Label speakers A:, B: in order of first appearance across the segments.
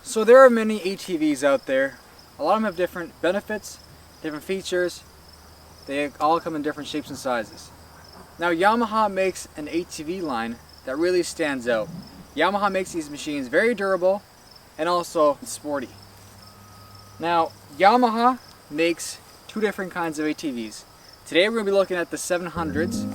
A: So there are many ATVs out there. A lot of them have different benefits, different features. They all come in different shapes and sizes. Now Yamaha makes an ATV line that really stands out. Yamaha makes these machines very durable and also sporty. Now Yamaha makes two different kinds of ATVs. Today we're going to be looking at the 700s.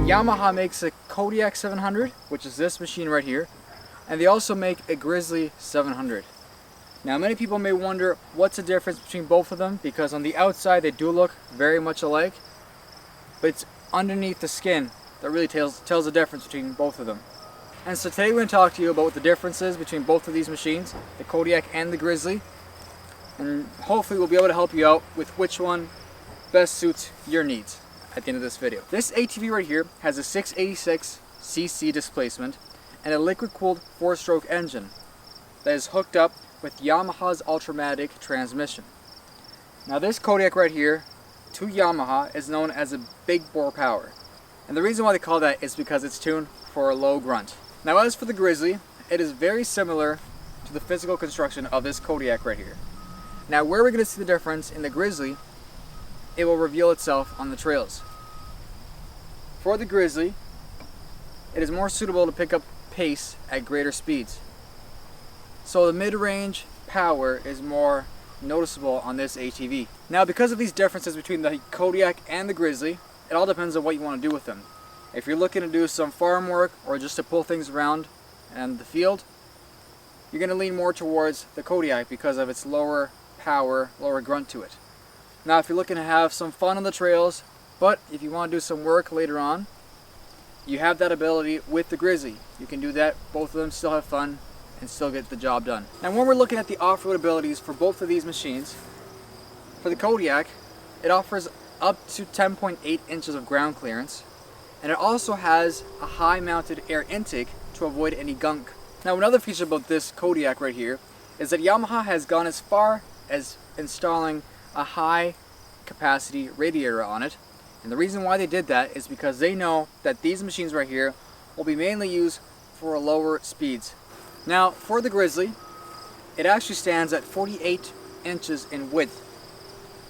A: Yamaha makes a Kodiak 700, which is this machine right here, and they also make a Grizzly 700. Now many people may wonder what's the difference between both of them, because on the outside they do look very much alike, but it's underneath the skin that really tells the difference between both of them. And so today we're going to talk to you about what the difference is between both of these machines, the Kodiak and the Grizzly, and hopefully we'll be able to help you out with which one best suits your needs at the end of this video. This ATV right here has a 686cc displacement and a liquid-cooled 4-stroke engine that is hooked up with Yamaha's Ultramatic transmission. Now this Kodiak right here, to Yamaha, is known as a big bore power. And the reason why they call that is because it's tuned for a low grunt. Now as for the Grizzly, it is very similar to the physical construction of this Kodiak right here. Now where we're going to see the difference in the Grizzly, it will reveal itself on the trails. For the Grizzly, it is more suitable to pick up pace at greater speeds. So the mid-range power is more noticeable on this ATV. Now because of these differences between the Kodiak and the Grizzly, it all depends on what you want to do with them. If you're looking to do some farm work or just to pull things around in the field, you're going to lean more towards the Kodiak because of its lower power, lower grunt to it. Now if you're looking to have some fun on the trails, but if you want to do some work later on, you have that ability with the Grizzly. You can do that, both of them still have fun and still get the job done. Now when we're looking at the off-road abilities for both of these machines, for the Kodiak, it offers up to 10.8 inches of ground clearance, and it also has a high mounted air intake to avoid any gunk. Now another feature about this Kodiak right here is that Yamaha has gone as far as installing a high capacity radiator on it, and the reason why they did that is because they know that these machines right here will be mainly used for lower speeds. Now for the Grizzly, it actually stands at 48 inches in width,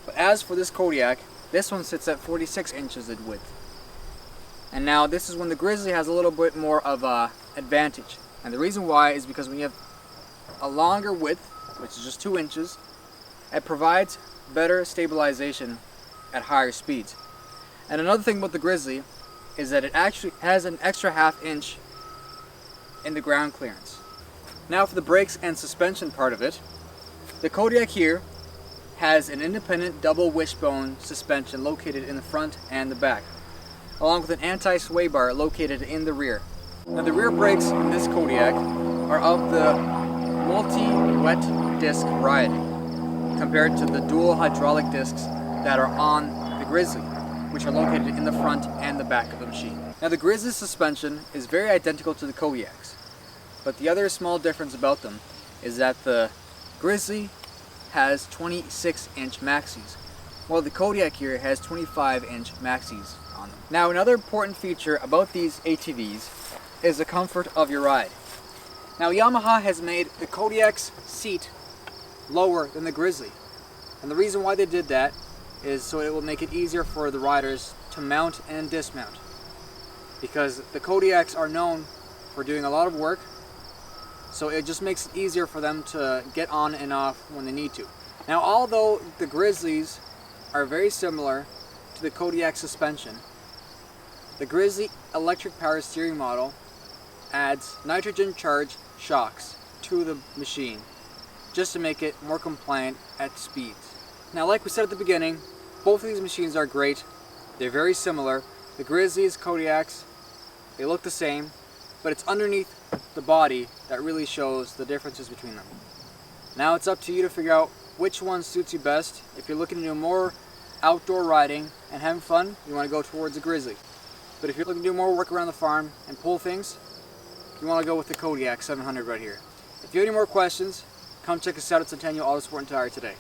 A: but as for this Kodiak, this one sits at 46 inches in width. And now this is when the Grizzly has a little bit more of a advantage, and the reason why is because when you have a longer width, which is just 2 inches, it provides better stabilization at higher speeds. And another thing about the Grizzly is that it actually has an extra ½ inch in the ground clearance. Now for the brakes and suspension part of it, the Kodiak here has an independent double wishbone suspension located in the front and the back, along with an anti-sway bar located in the rear. Now the rear brakes in this Kodiak are of the multi-wet disc variety, compared to the dual hydraulic discs that are on the Grizzly, which are located in the front and the back of the machine. Now the Grizzly suspension is very identical to the Kodiak's, but the other small difference about them is that the Grizzly has 26-inch maxis, while the Kodiak here has 25-inch maxis on them. Now another important feature about these ATVs is the comfort of your ride. Now Yamaha has made the Kodiak's seat lower than the Grizzly, and the reason why they did that is so it will make it easier for the riders to mount and dismount, because the Kodiaks are known for doing a lot of work, so it just makes it easier for them to get on and off when they need to. Now although the Grizzlies are very similar to the Kodiak suspension, the Grizzly electric power steering model adds nitrogen charged shocks to the machine just to make it more compliant at speeds. Now like we said at the beginning, both of these machines are great. They're very similar. The Grizzlies, Kodiaks, they look the same, but it's underneath the body that really shows the differences between them. Now it's up to you to figure out which one suits you best. If you're looking to do more outdoor riding and having fun, you want to go towards the Grizzly. But if you're looking to do more work around the farm and pull things, you want to go with the Kodiak 700 right here. If you have any more questions, Come check us out at Centennial Auto Sport and Tire today.